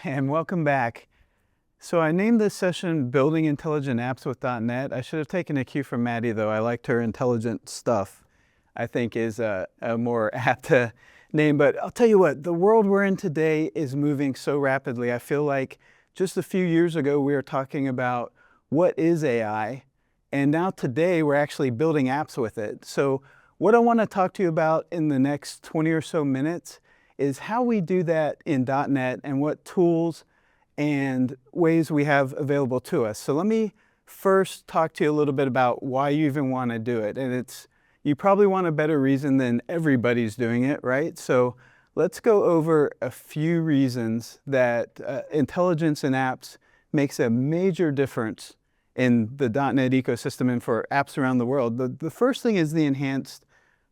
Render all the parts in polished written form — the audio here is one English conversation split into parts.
and welcome back. So I named this session Building Intelligent Apps with .NET. I should have taken a cue from Maddie, though. I liked her intelligent stuff, I think is a more apt name. But I'll tell you what, the world we're in today is moving so rapidly. I feel like just a few years ago, we were talking about what is AI, and now today we're actually building apps with it. So what I want to talk to you about in the next 20 or so minutes is how we do that in .NET and what tools and ways we have available to us. So let me first talk to you a little bit about why you even want to do it. And you probably want a better reason than everybody's doing it, right? So let's go over a few reasons that intelligence in apps makes a major difference in the .NET ecosystem and for apps around the world. The first thing is the enhanced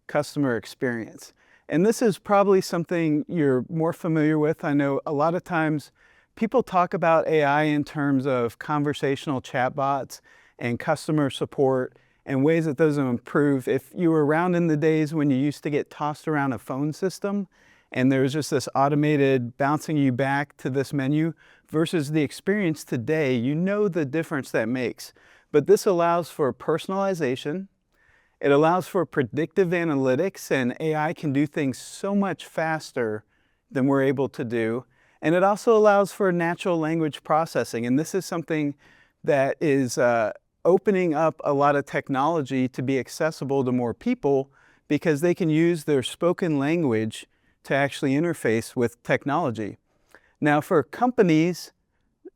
customer experience. And this is probably something you're more familiar with. I know a lot of times people talk about AI in terms of conversational chatbots and customer support and ways that those will improve. If you were around in the days when you used to get tossed around a phone system and there was just this automated bouncing you back to this menu versus the experience today, you know the difference that makes. But this allows for personalization. It allows for predictive analytics, and AI can do things so much faster than we're able to do. And it also allows for natural language processing. And this is something that is opening up a lot of technology to be accessible to more people because they can use their spoken language to actually interface with technology. Now, for companies,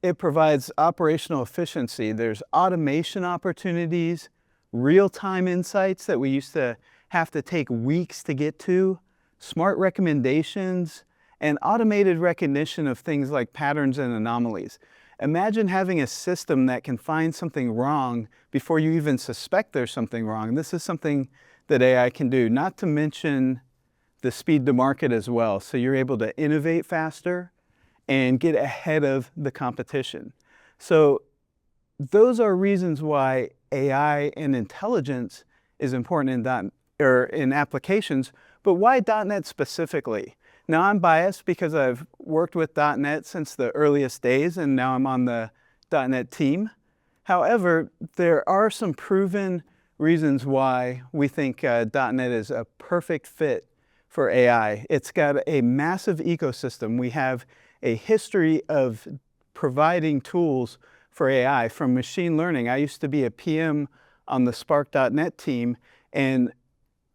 it provides operational efficiency. There's automation opportunities, real-time insights that we used to have to take weeks to get to, smart recommendations, and automated recognition of things like patterns and anomalies. Imagine having a system that can find something wrong before you even suspect there's something wrong. This is something that AI can do, not to mention the speed to market as well. So you're able to innovate faster and get ahead of the competition. So those are reasons why AI and intelligence is important in applications, but why .NET specifically? Now I'm biased because I've worked with .NET since the earliest days and now I'm on the .NET team. However, there are some proven reasons why we think .NET is a perfect fit for AI. It's got a massive ecosystem. We have a history of providing tools for AI from machine learning. I used to be a PM on the Spark.NET team, and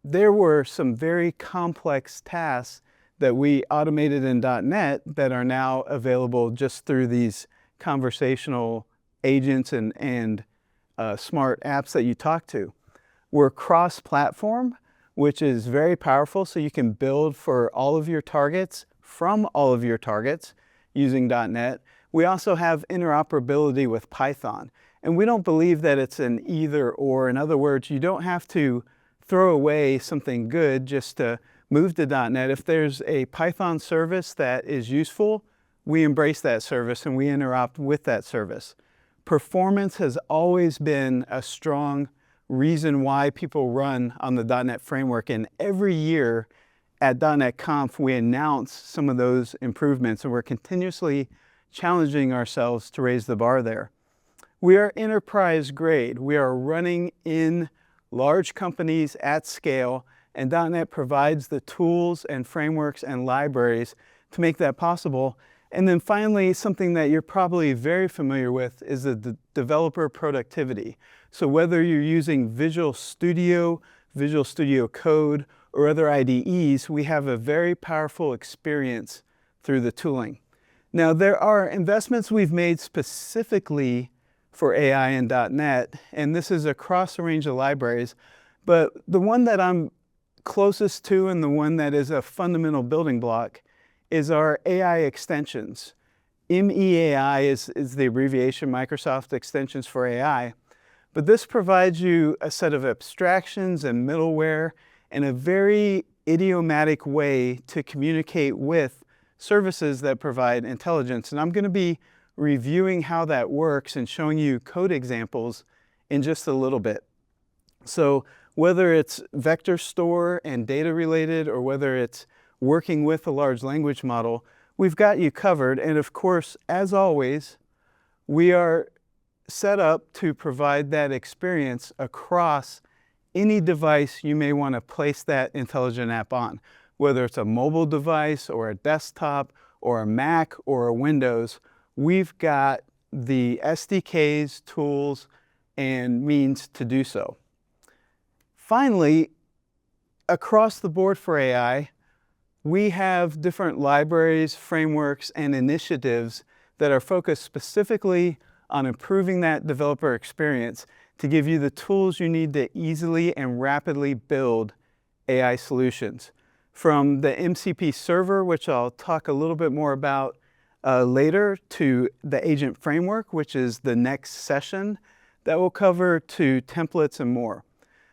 there were some very complex tasks that we automated in .NET that are now available just through these conversational agents and smart apps that you talk to. We're cross-platform, which is very powerful, so you can build for all of your targets from all of your targets using .NET. We also have interoperability with Python, and we don't believe that it's an either or. In other words, you don't have to throw away something good just to move to .NET. If there's a Python service that is useful, we embrace that service and we interop with that service. Performance has always been a strong reason why people run on the .NET framework, and every year at .NET Conf, we announce some of those improvements, and we're continuously challenging ourselves to raise the bar there. We are enterprise grade. We are running in large companies at scale, and .NET provides the tools and frameworks and libraries to make that possible. And then finally, something that you're probably very familiar with is the developer productivity. So whether you're using Visual Studio Code, or other IDEs, we have a very powerful experience through the tooling. Now, there are investments we've made specifically for AI in .NET, and this is across a range of libraries, but the one that I'm closest to and the one that is a fundamental building block is our AI extensions. MEAI is the abbreviation, Microsoft Extensions for AI, but this provides you a set of abstractions and middleware and a very idiomatic way to communicate with services that provide intelligence. And I'm going to be reviewing how that works and showing you code examples in just a little bit. So whether it's vector store and data related, or whether it's working with a large language model, we've got you covered. And of course, as always, we are set up to provide that experience across any device you may want to place that intelligent app on, whether it's a mobile device or a desktop or a Mac or a Windows. We've got the SDKs, tools, and means to do so. Finally, across the board for AI, we have different libraries, frameworks, and initiatives that are focused specifically on improving that developer experience to give you the tools you need to easily and rapidly build AI solutions. From the MCP server, which I'll talk a little bit more about later, to the agent framework, which is the next session that we'll cover, to templates and more.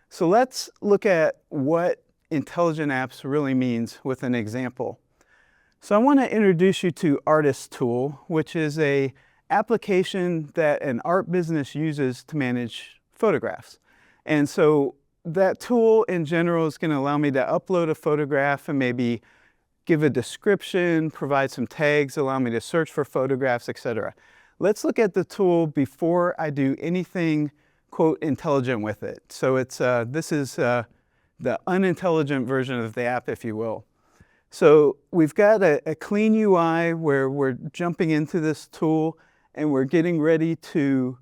So let's look at what intelligent apps really means with an example. So I want to introduce you to Artist Tool, which is an application that an art business uses to manage photographs. And so that tool in general is going to allow me to upload a photograph and maybe give a description, provide some tags, allow me to search for photographs, etc. Let's look at the tool before I do anything, quote, intelligent with it. So this is the unintelligent version of the app, if you will. So we've got a clean UI where we're jumping into this tool and we're getting ready to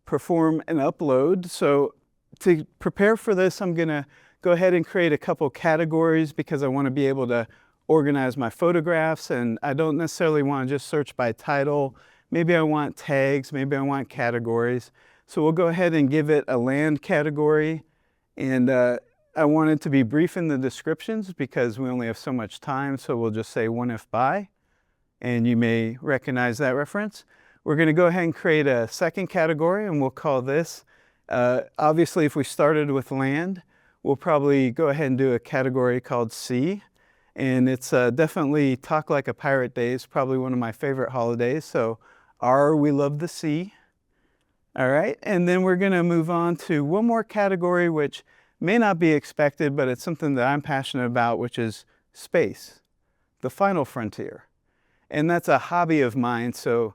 perform an upload. So to prepare for this, I'm going to go ahead and create a couple categories because I want to be able to organize my photographs, and I don't necessarily want to just search by title. Maybe I want tags, maybe I want categories. So we'll go ahead and give it a land category, and I want it to be brief in the descriptions because we only have so much time, so we'll just say one if by, and you may recognize that reference. We're going to go ahead and create a second category, and we'll call this, obviously if we started with land, we'll probably go ahead and do a category called sea, and it's definitely Talk Like a Pirate Days, probably one of my favorite holidays, so we love the sea. All right, and then we're going to move on to one more category which may not be expected, but it's something that I'm passionate about, which is space, the final frontier. And that's a hobby of mine, so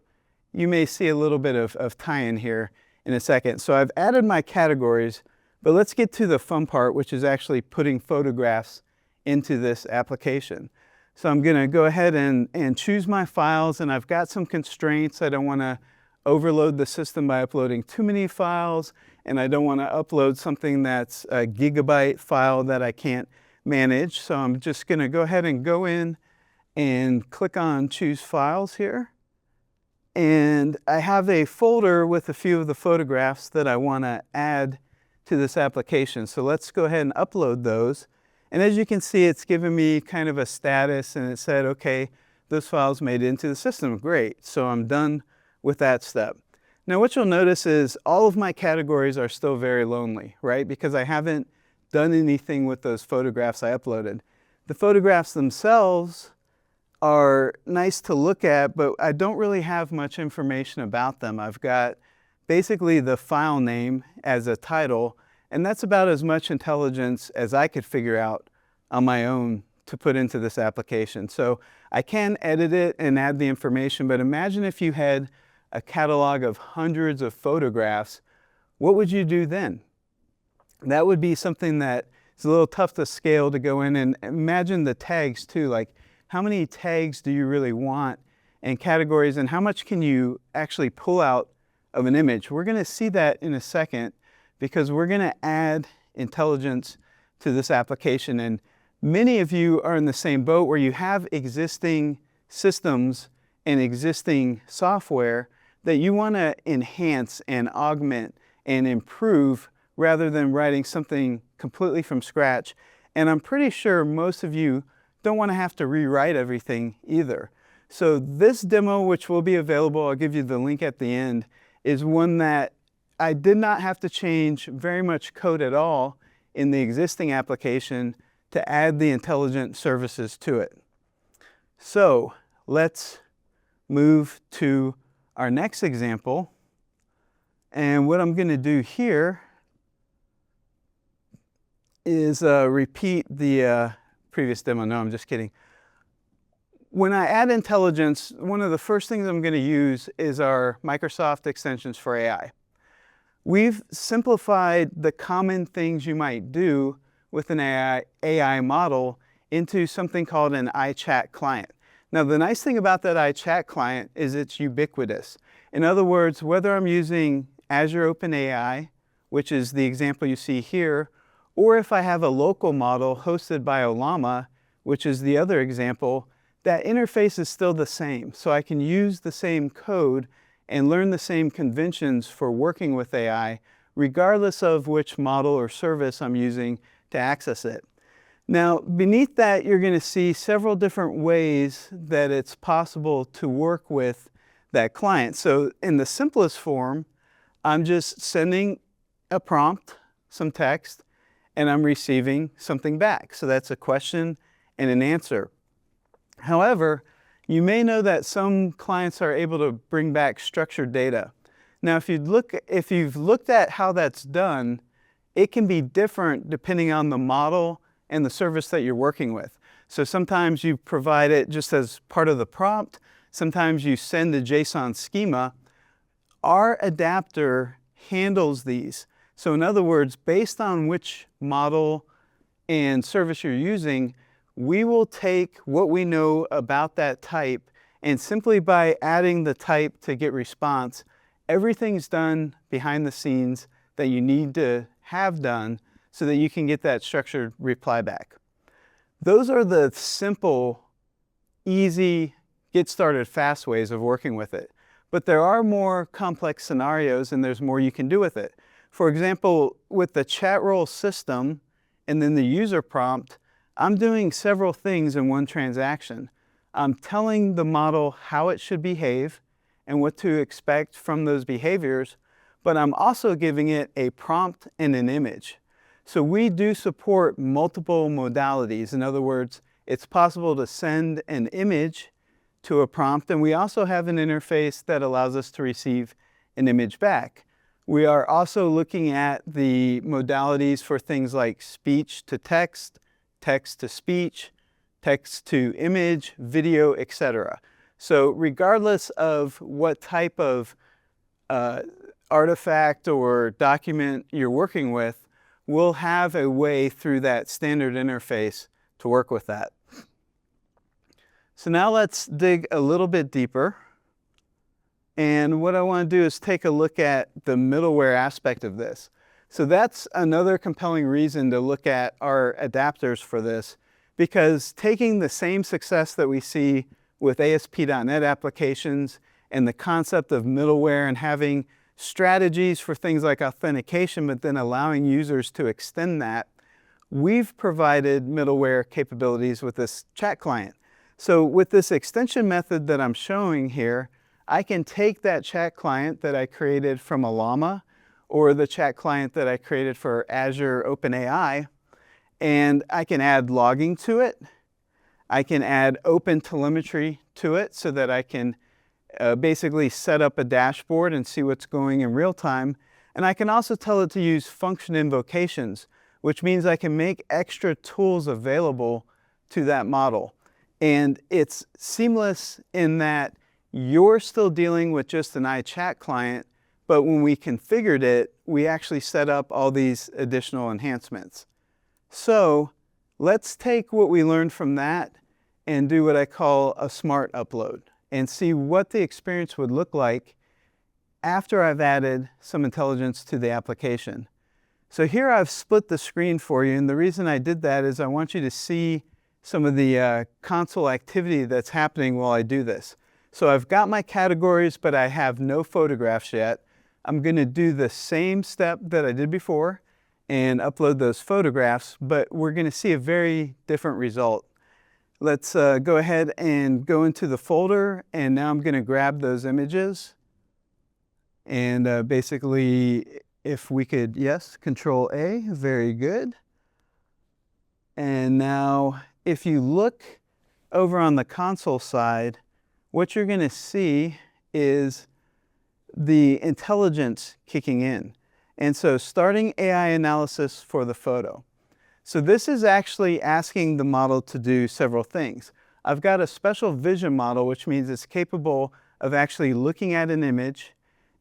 you may see a little bit of tie-in here in a second. So I've added my categories, but let's get to the fun part, which is actually putting photographs into this application. So I'm going to go ahead and choose my files, and I've got some constraints. I don't want to overload the system by uploading too many files, and I don't want to upload something that's a gigabyte file that I can't manage. So I'm just going to go ahead and go in and click on Choose Files here. And I have a folder with a few of the photographs that I want to add to this application. So let's go ahead and upload those. And as you can see, it's given me kind of a status, and it said, okay, those files made it into the system. Great. So I'm done with that step. Now what you'll notice is all of my categories are still very lonely, right? Because I haven't done anything with those photographs I uploaded. The photographs themselves are nice to look at, but I don't really have much information about them. I've got basically the file name as a title, and that's about as much intelligence as I could figure out on my own to put into this application. So I can edit it and add the information, but imagine if you had a catalog of hundreds of photographs, what would you do then? That would be something that is a little tough to scale, to go in and imagine the tags too, like how many tags do you really want and categories, and how much can you actually pull out of an image? We're going to see that in a second because we're going to add intelligence to this application, and many of you are in the same boat where you have existing systems and existing software that you want to enhance and augment and improve rather than writing something completely from scratch. And I'm pretty sure most of you don't want to have to rewrite everything either. So this demo, which will be available, I'll give you the link at the end, is one that I did not have to change very much code at all in the existing application to add the intelligent services to it. So let's move to our next example. And what I'm going to do here is repeat the previous demo. No, I'm just kidding. when I add intelligence, one of the first things I'm going to use is our Microsoft Extensions for AI. We've simplified the common things you might do with an AI model into something called an iChat client. Now, the nice thing about that iChat client is it's ubiquitous. In other words, whether I'm using Azure OpenAI, which is the example you see here, or if I have a local model hosted by Ollama, which is the other example, that interface is still the same. So I can use the same code and learn the same conventions for working with AI, regardless of which model or service I'm using to access it. Now, beneath that, you're going to see several different ways that it's possible to work with that client. So in the simplest form, I'm just sending a prompt, some text, and I'm receiving something back. So that's a question and an answer. However, you may know that some clients are able to bring back structured data. Now, if you've looked at how that's done, it can be different depending on the model and the service that you're working with. So sometimes you provide it just as part of the prompt. Sometimes you send the JSON schema. Our adapter handles these. So in other words, based on which model and service you're using, we will take what we know about that type, and simply by adding the type to get response, everything's done behind the scenes that you need to have done so that you can get that structured reply back. Those are the simple, easy, get started fast ways of working with it. But there are more complex scenarios and there's more you can do with it. For example, with the chat role system and then the user prompt, I'm doing several things in one transaction. I'm telling the model how it should behave and what to expect from those behaviors, but I'm also giving it a prompt and an image. So we do support multiple modalities. In other words, it's possible to send an image to a prompt, and we also have an interface that allows us to receive an image back. We are also looking at the modalities for things like speech to text, text to speech, text to image, video, etc. So regardless of what type of artifact or document you're working with, we'll have a way through that standard interface to work with that. So now let's dig a little bit deeper. And what I want to do is take a look at the middleware aspect of this. So that's another compelling reason to look at our adapters for this, because taking the same success that we see with ASP.NET applications and the concept of middleware and having strategies for things like authentication, but then allowing users to extend that, we've provided middleware capabilities with this chat client. So with this extension method that I'm showing here, I can take that chat client that I created from Ollama or the chat client that I created for Azure OpenAI, and I can add logging to it. I can add open telemetry to it so that I can basically set up a dashboard and see what's going in real time. And I can also tell it to use function invocations, which means I can make extra tools available to that model. And it's seamless in that you're still dealing with just an iChat client, but when we configured it, we actually set up all these additional enhancements. So let's take what we learned from that and do what I call a smart upload and see what the experience would look like after I've added some intelligence to the application. So here I've split the screen for you, and the reason I did that is I want you to see some of the console activity that's happening while I do this. So I've got my categories, but I have no photographs yet. I'm going to do the same step that I did before and upload those photographs, but we're going to see a very different result. Let's go ahead and go into the folder, and now I'm going to grab those images. And basically, if we could, yes, Control A, very good. And now, if you look over on the console side, what you're going to see is the intelligence kicking in. And so starting AI analysis for the photo. So this is actually asking the model to do several things. I've got a special vision model, which means it's capable of actually looking at an image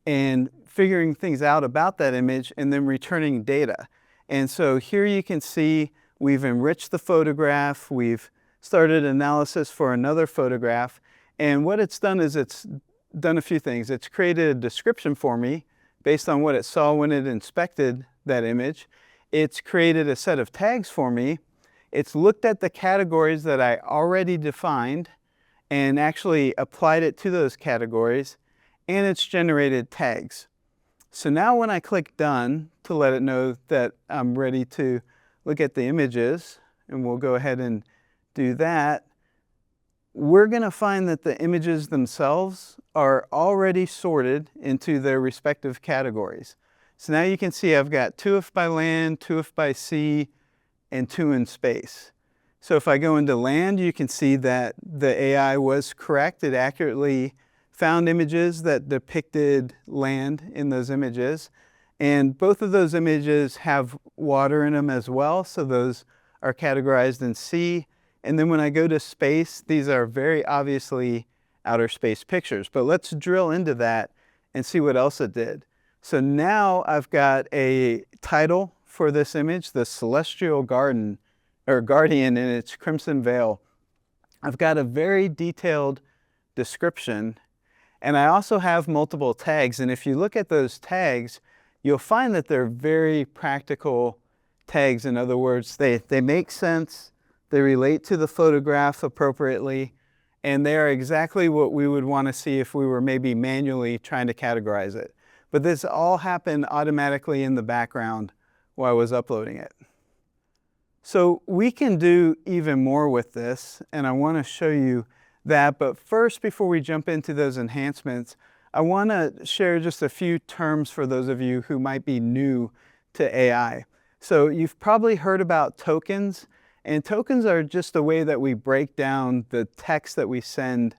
and figuring things out about that image and then returning data. And so here you can see we've enriched the photograph, we've started analysis for another photograph, and what it's done is it's done a few things. It's created a description for me based on what it saw when it inspected that image. It's created a set of tags for me. It's looked at the categories that I already defined and actually applied it to those categories, and it's generated tags. So now when I click done to let it know that I'm ready to look at the images, and we'll go ahead and do that, we're going to find that the images themselves are already sorted into their respective categories. So now you can see I've got 2 if by land, 2 if by sea, and 2 in space. So if I go into land, you can see that the AI was correct. It accurately found images that depicted land in those images. And both of those images have water in them as well, so those are categorized in sea. And then when I go to space, these are very obviously outer space pictures. But let's drill into that and see what else it did. So now I've got a title for this image, the Celestial Garden, or Guardian in its crimson veil. I've got a very detailed description, and I also have multiple tags. And if you look at those tags, you'll find that they're very practical tags. In other words, they make sense, they relate to the photograph appropriately, and they are exactly what we would want to see if we were maybe manually trying to categorize it. But this all happened automatically in the background while I was uploading it. So we can do even more with this, and I want to show you that. But first, before we jump into those enhancements, I want to share just a few terms for those of you who might be new to AI. So you've probably heard about tokens, and tokens are just a way that we break down the text that we send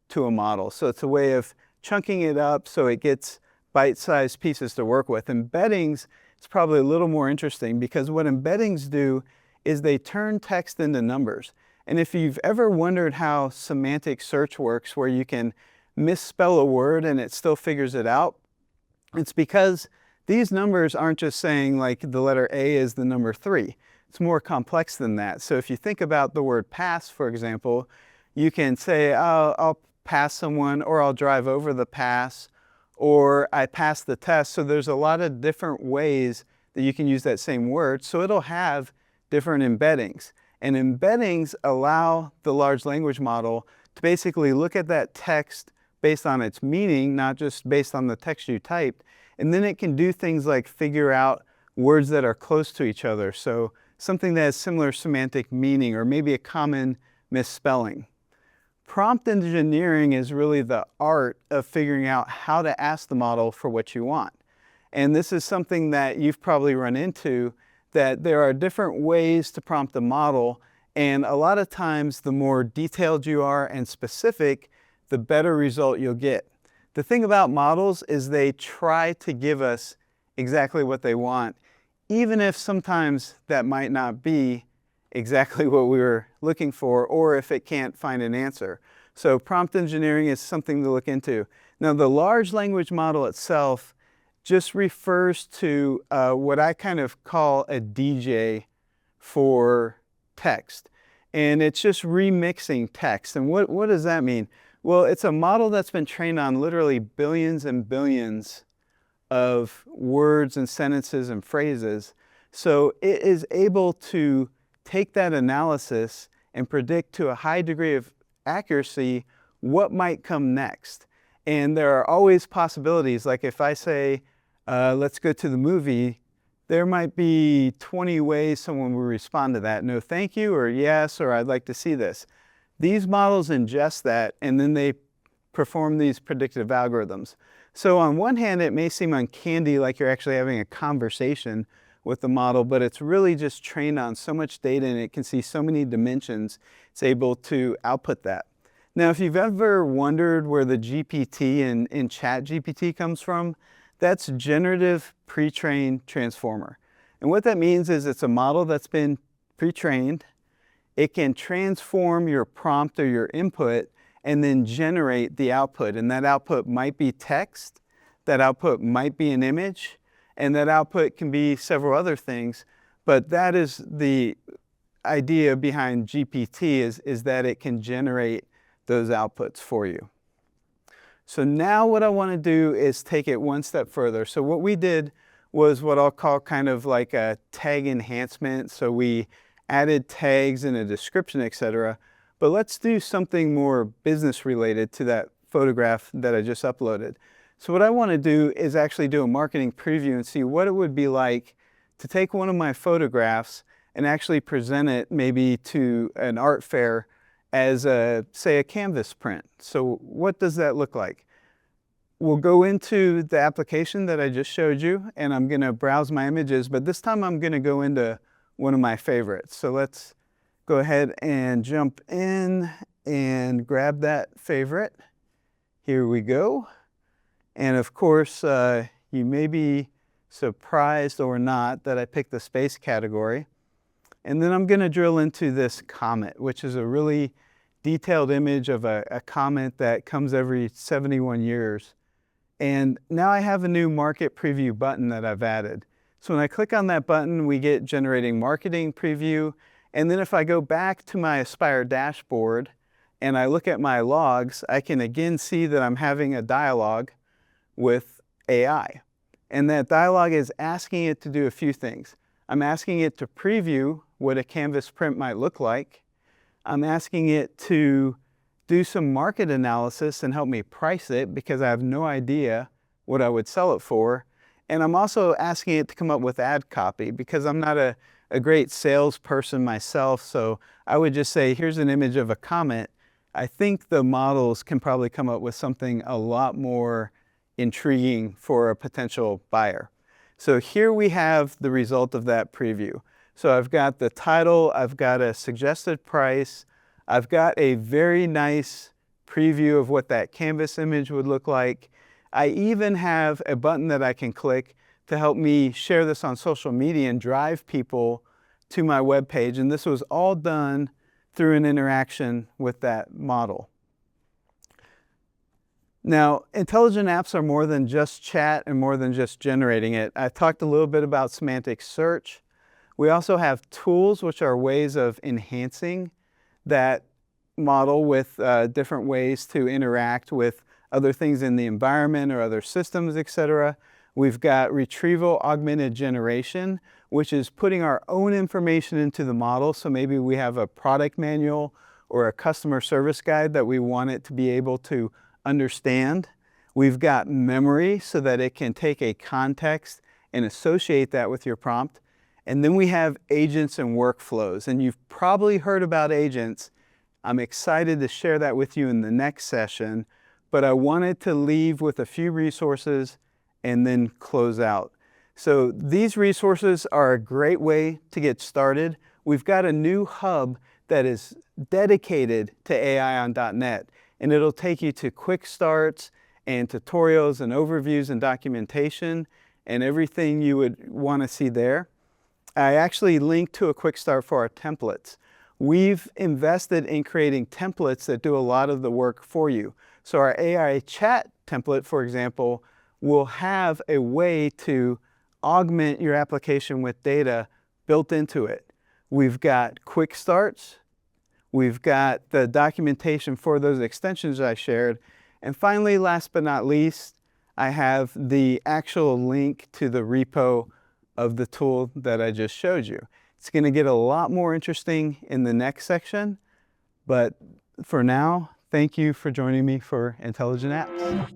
to a model. So it's a way of chunking it up so it gets bite-sized pieces to work with. Embeddings is probably a little more interesting because what embeddings do is they turn text into numbers. And if you've ever wondered how semantic search works, where you can misspell a word and it still figures it out, it's because these numbers aren't just saying like the letter A is the number 3. It's more complex than that. So if you think about the word pass, for example, you can say, oh, I'll pass someone, or I'll drive over the pass, or I passed the test. So there's a lot of different ways that you can use that same word. So it'll have different embeddings. And embeddings allow the large language model to basically look at that text based on its meaning, not just based on the text you typed. And then it can do things like figure out words that are close to each other. So something that has similar semantic meaning, or maybe a common misspelling. Prompt engineering is really the art of figuring out how to ask the model for what you want. And this is something that you've probably run into, that there are different ways to prompt the model, and a lot of times the more detailed you are and specific, the better result you'll get. The thing about models is they try to give us exactly what they want, even if sometimes that might not be exactly what we were looking for, or if it can't find an answer. So prompt engineering is something to look into. Now, the large language model itself just refers to what I kind of call a DJ for text. And it's just remixing text. And what does that mean? Well, it's a model that's been trained on literally billions and billions of words and sentences and phrases. So it is able to take that analysis and predict to a high degree of accuracy what might come next. And there are always possibilities. Like if I say, let's go to the movie, there might be 20 ways someone will respond to that. No, thank you, or yes, or I'd like to see this. These models ingest that, and then they perform these predictive algorithms. So on one hand, it may seem uncanny, like you're actually having a conversation with the model, but it's really just trained on so much data, and it can see so many dimensions, it's able to output that. Now, if you've ever wondered where the GPT in ChatGPT comes from, that's generative pre-trained transformer. And what that means is it's a model that's been pre-trained, it can transform your prompt or your input and then generate the output. And that output might be text, that output might be an image, and that output can be several other things. But that is the idea behind GPT is that it can generate those outputs for you. So now what I want to do is take it one step further. So what we did was what I'll call kind of like a tag enhancement. So we added tags and a description, etc. But let's do something more business related to that photograph that I just uploaded. So what I want to do is actually do a marketing preview and see what it would be like to take one of my photographs and actually present it maybe to an art fair as say a canvas print. So what does that look like? We'll go into the application that I just showed you, and I'm going to browse my images, but this time I'm going to go into one of my favorites. So let's go ahead and jump in and grab that favorite. Here we go. And of course, you may be surprised or not that I picked the space category. And then I'm going to drill into this comet, which is a really detailed image of a comet that comes every 71 years. And now I have a new market preview button that I've added. So when I click on that button, we get generating marketing preview. And then if I go back to my Aspire dashboard and I look at my logs, I can again see that I'm having a dialogue with AI. And that dialogue is asking it to do a few things. I'm asking it to preview what a canvas print might look like. I'm asking it to do some market analysis and help me price it because I have no idea what I would sell it for. And I'm also asking it to come up with ad copy because I'm not a great salesperson myself. So I would just say, here's an image of a comet. I think the models can probably come up with something a lot more intriguing for a potential buyer. So here we have the result of that preview. So I've got the title, I've got a suggested price, I've got a very nice preview of what that canvas image would look like. I even have a button that I can click to help me share this on social media and drive people to my web page. And this was all done through an interaction with that model. Now, intelligent apps are more than just chat and more than just generating it. I talked a little bit about semantic search. We also have tools, which are ways of enhancing that model with different ways to interact with other things in the environment or other systems, etc. We've got retrieval augmented generation, which is putting our own information into the model. So maybe we have a product manual or a customer service guide that we want it to be able to understand. We've got memory so that it can take a context and associate that with your prompt. And then we have agents and workflows. And you've probably heard about agents. I'm excited to share that with you in the next session, but I wanted to leave with a few resources and then close out. So these resources are a great way to get started. We've got a new hub that is dedicated to AI on .NET, and it'll take you to quick starts and tutorials and overviews and documentation and everything you would want to see there. I actually linked to a quick start for our templates. We've invested in creating templates that do a lot of the work for you. So our AI chat template, for example, will have a way to augment your application with data built into it. We've got quick starts. We've got the documentation for those extensions I shared. And finally, last but not least, I have the actual link to the repo of the tool that I just showed you. It's going to get a lot more interesting in the next section, but for now, thank you for joining me for Intelligent Apps.